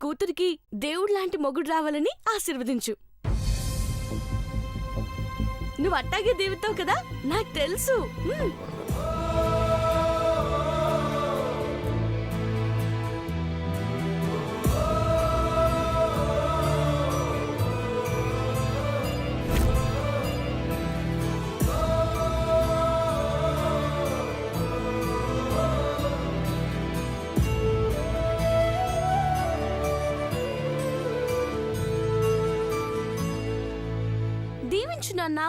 కూతురికి దేవుడు లాంటి మొగుడు రావాలని ఆశీర్వదించు. నువ్వు అట్టాగే దీవితావు కదా, నాకు తెలుసు. దీవించు నాన్నా.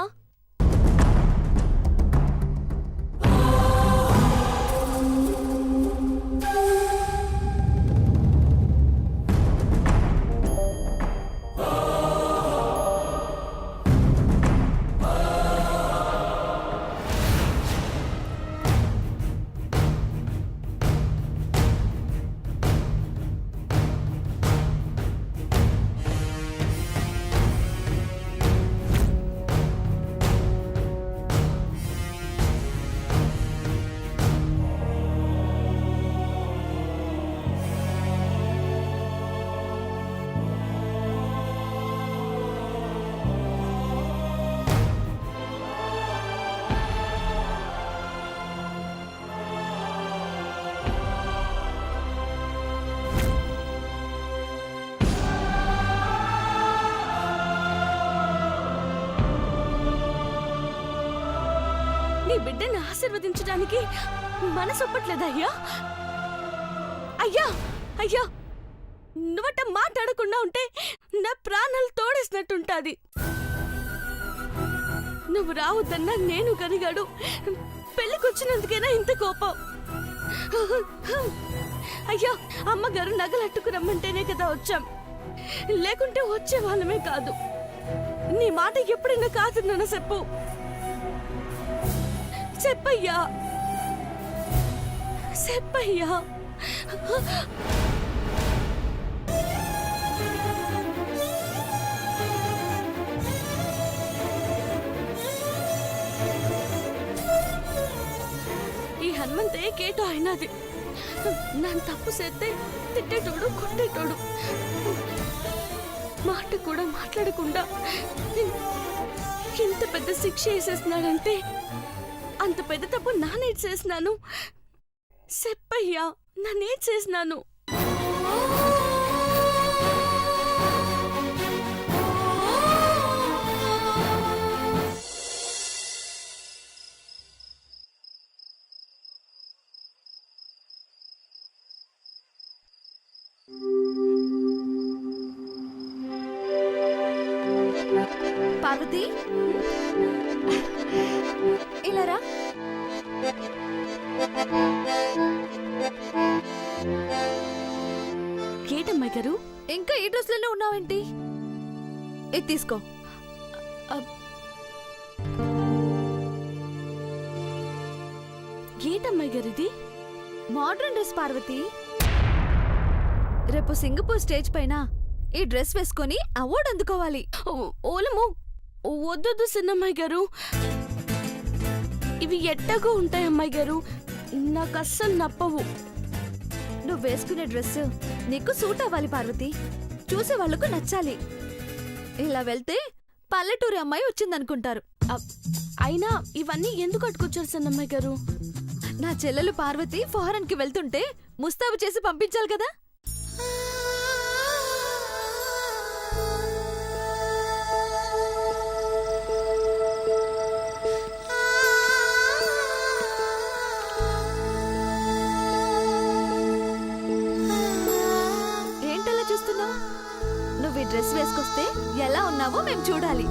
నీ బిడ్డని ఆశీర్వదించడానికి మనసొప్పట్లేదయ్యా. అయ్యా అయ్యా, నువ్వట మాట్లాడకుండా ఉంటే నా ప్రాణాలు తోడేసినట్టుంటాది. నువ్వు రావద్దన్నా నేను కనిగాడు. పెళ్ళికొచ్చినందుకైనా ఇంత కోపం. అయ్యా, అమ్మగారు నగలట్టుకు రమ్మంటేనే కదా వచ్చాం, లేకుంటే వచ్చే వాళ్ళమే కాదు. నీ మాట ఎప్పుడైనా కాదు నన్ను చెప్పు. చెప్పయ్యా, చెప్పయ్యా. ఈ హనుమంతే కేటో అయినది. నన్ను తప్పు చేస్తే తిట్టేటోడు, కొట్టేటోడు. మాట కూడా మాట్లాడకుండా ఎంత పెద్ద శిక్ష వేసేస్తున్నాడంటే అంత పెద్ద తప్పు నానేట్ చేసినాను. చెప్పయ్యా, నన్నేట్ చేసినాను. పార్వతి, ఇలారా. కేటమ్మాయి గారు, ఇంకా ఈ డ్రెస్లోనే ఉన్నావేంటి? ఇది తీసుకో. ఏటమ్మాయి గారు ఇది? Modern dress Parvati. రేపు సింగపూర్ స్టేజ్ పైన ఈ డ్రెస్ వేసుకొని అవార్డు అందుకోవాలి. ఓలము, వద్దొద్దు సిన్నమ్మాయి గారు. ఇవి ఎట్టగా ఉంటాయి అమ్మాయి గారు, నాకు అస్సలు నప్పవు. నువ్వు వేసుకునే డ్రెస్ నీకు సూట్ అవ్వాలి పార్వతి, చూసే వాళ్లకు నచ్చాలి. ఇలా వెళ్తే పల్లెటూరి అమ్మాయి వచ్చిందనుకుంటారు. అయినా ఇవన్నీ ఎందుకు అట్టుకొచ్చారు సిన్నమ్మాయి గారు? నా చెల్లెలు పార్వతి ఫారెన్ కి వెళ్తుంటే ముస్తాబు చేసి పంపించాలి కదా. ఏంటలా చూస్తున్నావు? నువ్వు ఈ డ్రెస్ వేసుకొస్తే ఎలా ఉన్నావో మేము చూడాలి.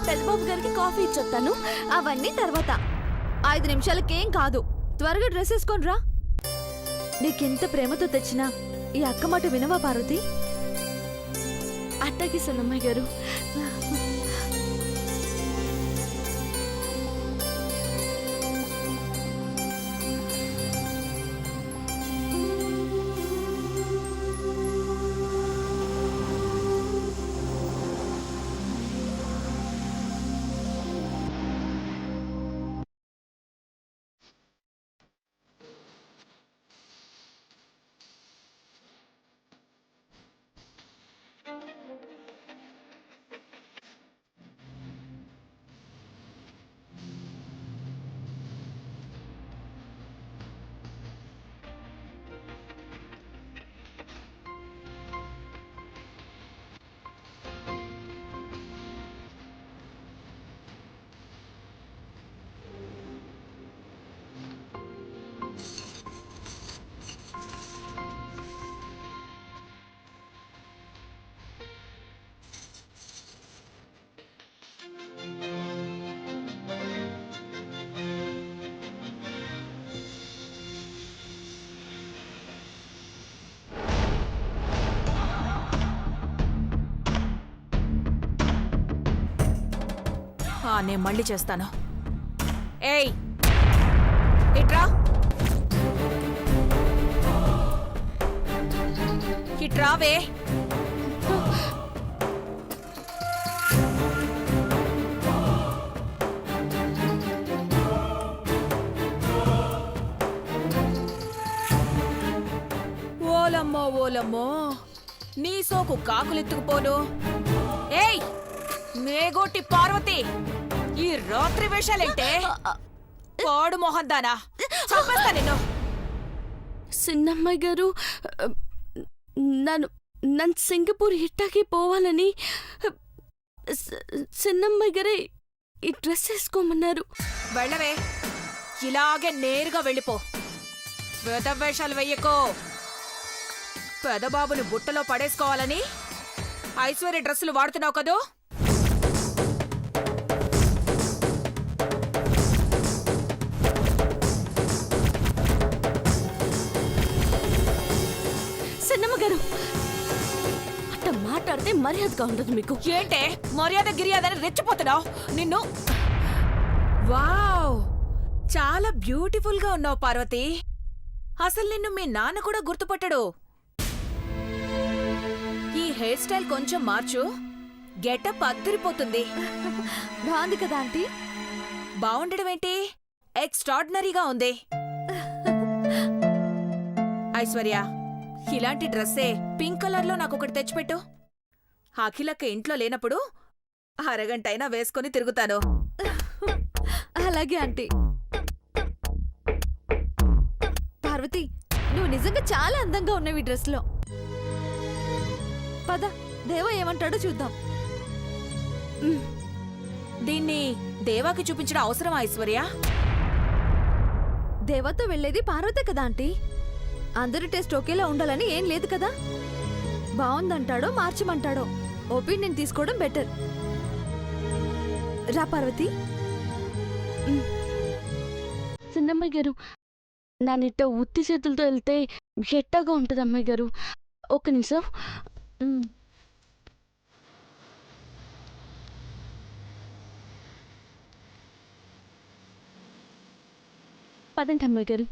పెద్దబాబు గారికి కాఫీ ఇచ్చొస్తాను. అవన్నీ తర్వాత. 5 నిమిషాలకేం కాదు, త్వరగా డ్రెస్ వేసుకొని రా. నీకెంత ప్రేమతో తెచ్చినా ఈ అక్క మాట వినవా పార్వతి? అట్టకి సన్నమ్మాయి గారు. నేను మళ్ళీ చేస్తాను. ఏయ్ ఇట్రా, ఇట్రావే. ఓలమ్మో ఓలమ్మో, నీ సోకు కాకులెత్తుకుపోను. ఏయ్ మేగోటి పార్వతి, ఈ రాత్రి వేషాలేంటే? పాడు మొహం దానా, చంపేస్తా నిన్ను. చిన్నమ్మాయి గారు, నన్ను సింగపూర్ ఇట్టాకి పోవాలని చిన్నమ్మాయి గారే ఈ డ్రెస్ వేసుకోమన్నారు. వెళ్ళవే, ఇలాగే నేరుగా వెళ్ళిపో. పెద్ద వేషాలు వెయ్యకో. పెదబాబుని బుట్టలో పడేసుకోవాలని ఐశ్వర్య డ్రెస్సులు వాడుతున్నావు కదూ? చిన్నమ్మ గారు, అట్ట మాట్లాడితే మర్యాదగా ఉండదు మీకు. ఏంటే మర్యాద గిర్యాదని రెచ్చిపోతున్నావు? నిన్ను. వావ్, చాలా బ్యూటిఫుల్ గా ఉన్నావు పార్వతి. అసలు నిన్ను మీ నాన్న కూడా గుర్తుపట్టడు. ఈ హెయిర్ స్టైల్ కొంచెం మార్చు, గెటప్ అద్దరిపోతుంది. బాగుంది కదా ఆంటీ? బాగుండడం ఏంటి, ఎక్స్ట్రాడినరీగా ఉంది. ఐశ్వర్య, ఇలాంటి డ్రెస్సే పింక్ కలర్లో నాకొకటి తెచ్చిపెట్టు. అఖిలక్క ఇంట్లో లేనప్పుడు అరగంటైనా వేసుకొని తిరుగుతాను. అలాగే ఆంటీ. పార్వతి, నువ్వు నిజంగా చాలా అందంగా ఉన్నావు ఈ డ్రెస్ లో. పద, దేవా ఏమంటాడో చూద్దాం. దీన్ని దేవాకి చూపించడం అవసరమా ఐశ్వర్య? దేవాతో వెళ్ళేది పార్వతే కదా ఆంటీ. అందరి టేస్ట్ ఒకేలా ఉండాలని ఏం లేదు కదా. బాగుందంటాడో మార్చమంటాడో ఒపీనియన్ తీసుకోవడం బెటర్. రా పార్వతి. చిన్నమ్మాయి గారు, నానిట్ట ఉత్తి చేతులతో వెళ్తే ఎట్టాగా ఉంటుంది అమ్మాయి గారు. ఒక్క నిమిషం. పదండి అమ్మాయి గారు.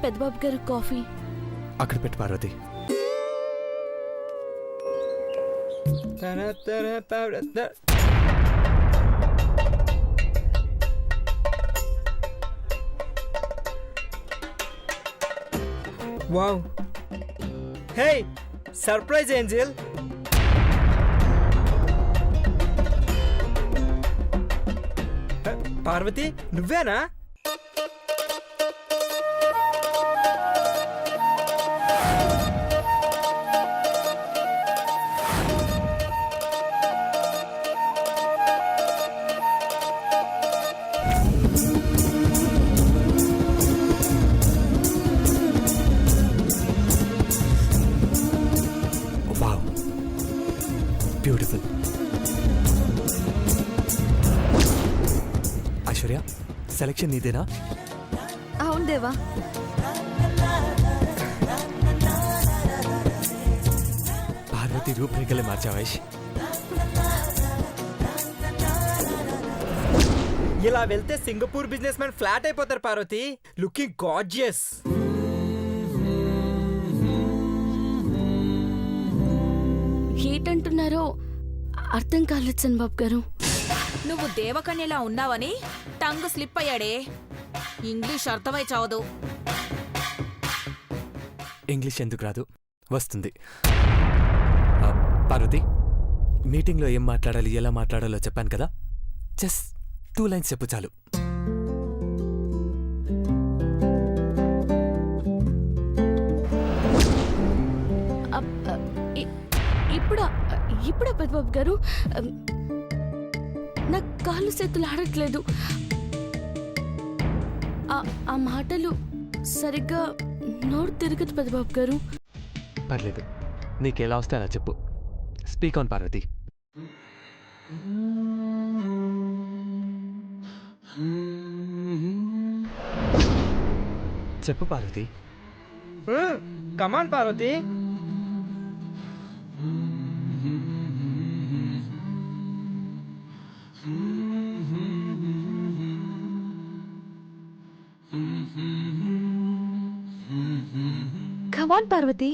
పెద్దబాబు గారు కాఫీ. అక్కడ పెట్టు పార్వతి. వావ్, హే సర్ప్రైజ్ ఏంజెల్. పార్వతి, నువ్వేనా? Wow, beautiful. ఐశ్వర్య, సెలక్షన్ నీదేనా? అవును దేవా. పార్వతి రూపురేఖలే మార్చావేష్. ఇలా వెళ్తే సింగపూర్ బిజినెస్ మ్యాన్ ఫ్లాట్ అయిపోతారు పార్వతి. Looking gorgeous. ఏంటంటున్నారో అర్థం కాలేదు చంద్రబాబు గారు. నువ్వు దేవకన్యలా ఉన్నావని టంగ్ స్లిప్ అయ్యాడే. ఇంగ్లీష్ అర్థమై చావదు. ఇంగ్లీష్ ఎందుకు రాదు? వస్తుంది. పార్వతి, మీటింగ్లో ఏం మాట్లాడాలి, ఎలా మాట్లాడాలో చెప్పాను కదా. జస్ట్ 2 లైన్స్ చెప్పు చాలు. ఇప్పుడు పెద్దబాబు గారు, నా కాళ్ళు చేతులు ఆడట్లేదు. ఆ మాటలు సరిగ్గా నోరు తిరగదు పెద్దబాబు గారు. పర్లేదు, నీకెలా వస్తే అలా చెప్పు. Speak on Parvathi. చెప్పు Parvathi. Come on Parvathi. Come on Parvathi.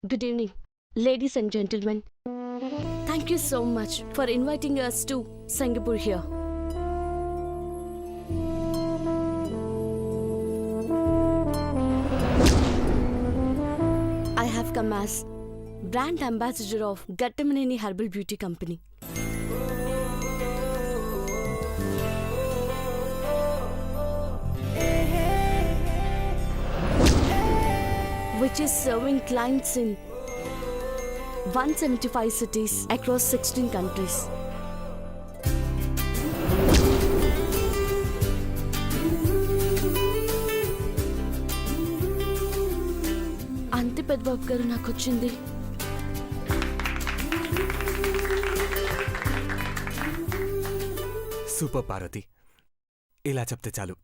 Good evening, ladies and gentlemen. Thank you so much for inviting us to Singapore here. I have come as brand ambassador of Gattamaneni Herbal Beauty Company. Which is serving clients in 175 cities across 16 countries. అంతే పెద్దబాబు గారు నాకు వచ్చింది. Super Parvati, ఇలా చెప్తే చాలు.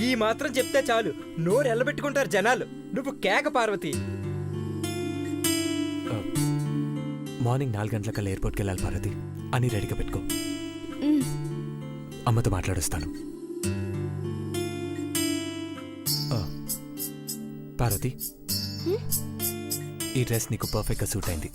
ఈ మాత్రం చెప్తే చాలు, నోరు ఎల్లబెట్టుకుంటారు జనాలు. నువ్వు కేక పార్వతి. మార్నింగ్ 4 గంటలకల్లా ఎయిర్పోర్ట్కి వెళ్ళాలి పార్వతి. అని రెడీగా పెట్టుకో. అమ్మతో మాట్లాడొస్తాను. పార్వతి, ఈ డ్రెస్ నీకు పర్ఫెక్ట్గా సూట్ అయింది.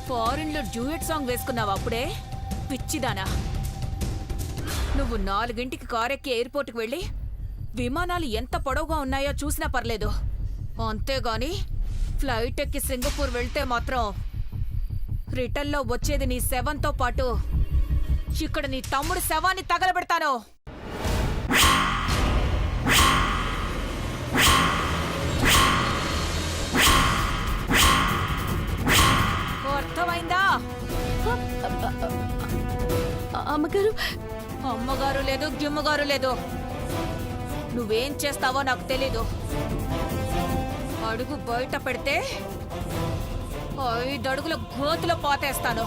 ఫారిన్ లో డ్యూయట్ సాంగ్ వేసుకున్నావు అప్పుడే, పిచ్చిదానా. నువ్వు 4 కారెక్కి ఎయిర్పోర్ట్కి వెళ్ళి విమానాలు ఎంత పొడవుగా ఉన్నాయో చూసినా పర్లేదు. అంతేగాని ఫ్లైట్ ఎక్కి సింగపూర్ వెళ్తే మాత్రం రిటర్న్లో వచ్చేది నీ శవంతో పాటు ఇక్కడ నీ తమ్ముడు శవాన్ని తగలబెడతాను. అర్థమైందా? అమ్మగారు, అమ్మగారు లేదు, గిమ్మగారు లేదు. నువ్వేం చేస్తావో నాకు తెలీదు. అడుగు బయట పెడితే 5 అడుగుల గోతులో పాతేస్తాను.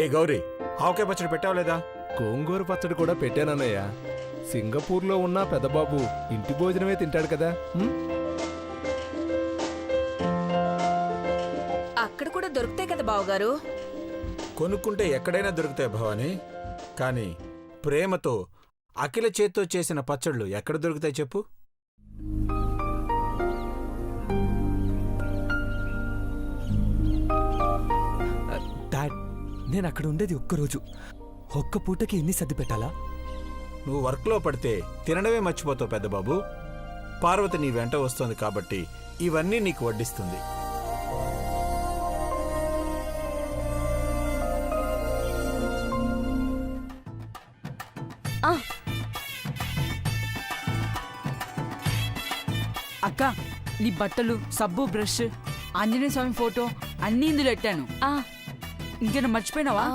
ఏ గౌరీ, ఆవకాయ పచ్చడి పెట్టావు లేదా? గోంగూర పచ్చడి కూడా పెట్టానన్నయ్య. సింగపూర్లో ఉన్న పెద్దబాబు ఇంటి భోజనమే తింటాడు కదా. అక్కడ కూడా దొరుకుతాయి కదా బావగారు. కొనుక్కుంటే ఎక్కడైనా దొరుకుతాయి భవానీ. కానీ ప్రేమతో అఖిల చేత్తో చేసిన పచ్చళ్ళు ఎక్కడ దొరుకుతాయి చెప్పు? నేను అక్కడ ఉండేది ఒక్కరోజు. ఒక్క పూటకి ఎన్ని సర్ది పెట్టాలా? నువ్వు వర్క్లో పడితే తినడమే మర్చిపోతావు పెద్దబాబు. పార్వతి నీ వెంట వస్తోంది కాబట్టి ఇవన్నీ నీకు వడ్డిస్తుంది. ఆ, అక్క, నీ బట్టలు, సబ్బు, బ్రష్, ఆంజనేయ స్వామి ఫోటో అన్నీ ఇందులో పెట్టాను. ఆ, ఇంకేనా మర్చిపోయినావా?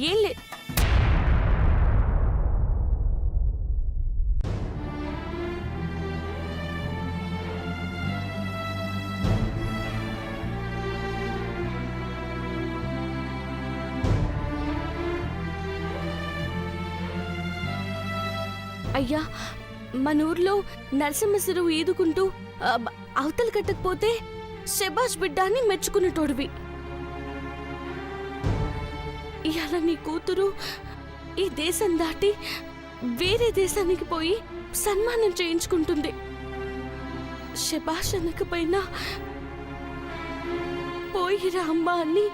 ఏం లే. అయ్యా, మన ఊర్లో నరసింహశిరు ఈదుకుంటూ అవతలు కట్టకపోతే శబాష్ బిడ్డ అని మెచ్చుకునేటోడివి. ఇవాళ నీ కూతురు ఈ దేశం దాటి వేరే దేశానికి పోయి సన్మానం చేయించుకుంటుంది. శబాష్ అనకపోయినా పోయిరా అమ్మా అని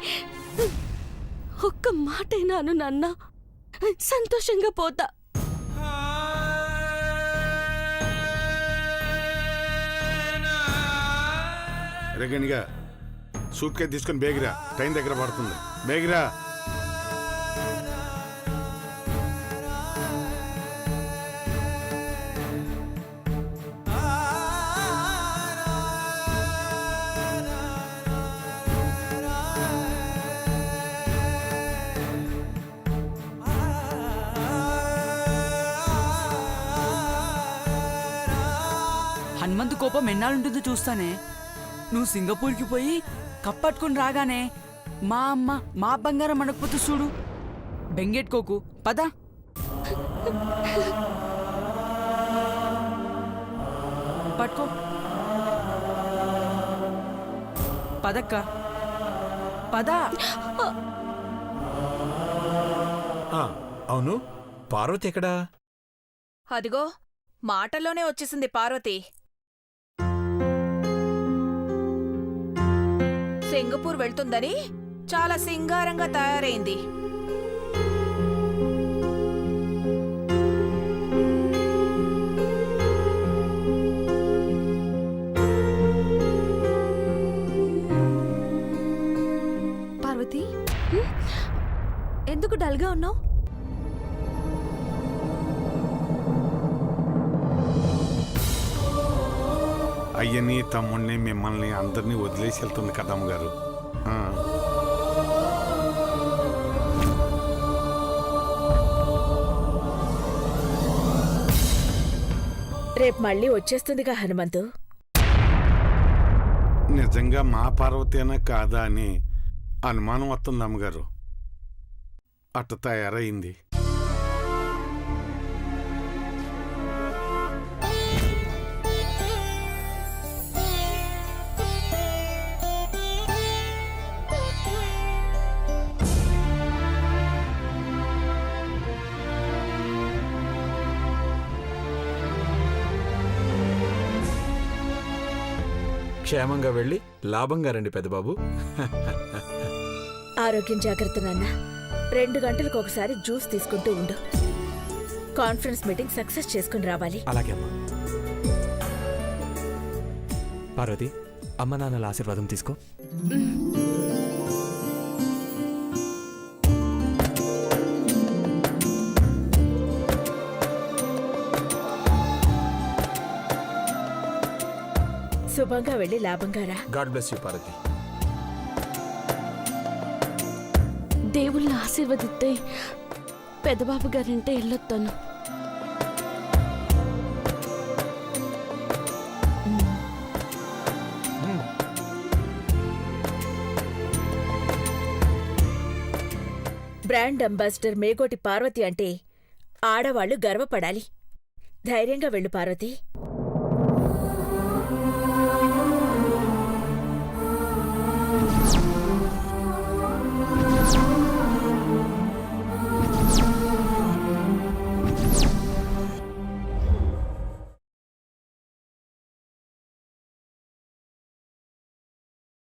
ఒక్క మాటైనాను నాన్న, సంతోషంగా పోతా. రేగనిగా సూట్ కేసు తీసుకుని బేగిరా, ట్రైన్ దగ్గర పడుతుంది. బేగిరా. హనుమంతు కోపం ఎన్నాళ్ళుంటుందో చూస్తానే. నువ్వు సింగపూర్కి పోయి కప్పట్టుకుని రాగానే మా అమ్మ మా బంగారం అనకపోతే చూడు. బెంగెట్టుకోకు, పద. పట్టుకో, పదక్క, పద. అవును, పార్వతి ఎక్కడా? అదిగో మాటల్లోనే వచ్చేసింది పార్వతి. సింగపూర్ వెళ్తుందని చాలా సింగారంగా తయారైంది. పార్వతి, ఎందుకు డల్గా ఉన్నావు? అయ్యని తమ్ముడిని మిమ్మల్ని అందరినీ వదిలేసి వెళ్తుంది కదమ్మ గారు. రేపు మళ్ళీ వచ్చేస్తుందిగా హనుమంతు. నిజంగా మా పార్వతేనా కాదా అని అనుమానం వస్తుంది అమ్మగారు. అట్ట తయారైంది. క్షేమంగా వెళ్ళి లాభంగా రండి పెద్దబాబు. ఆరోగ్యం జాగ్రత్త నాన్న. 2 గంటలకు ఒకసారి జ్యూస్ తీసుకుంటూ ఉండు. కాన్ఫరెన్స్ మీటింగ్ సక్సెస్ చేసుకుని రావాలి. అలాగే అమ్మా. పార్వతి, అమ్మ నాన్నల ఆశీర్వాదం తీసుకో. శుభంగా వెళ్ళి లాభంగా రా. God bless you Parvati. దేవుళ్ళ ఆశీర్వదిస్తే పెద్దబాబు గారింటే వెళ్ళొస్తాను. బ్రాండ్ అంబాసిడర్ మేగోటి పార్వతి అంటే ఆడవాళ్లు గర్వపడాలి. ధైర్యంగా వెళ్ళు పార్వతి.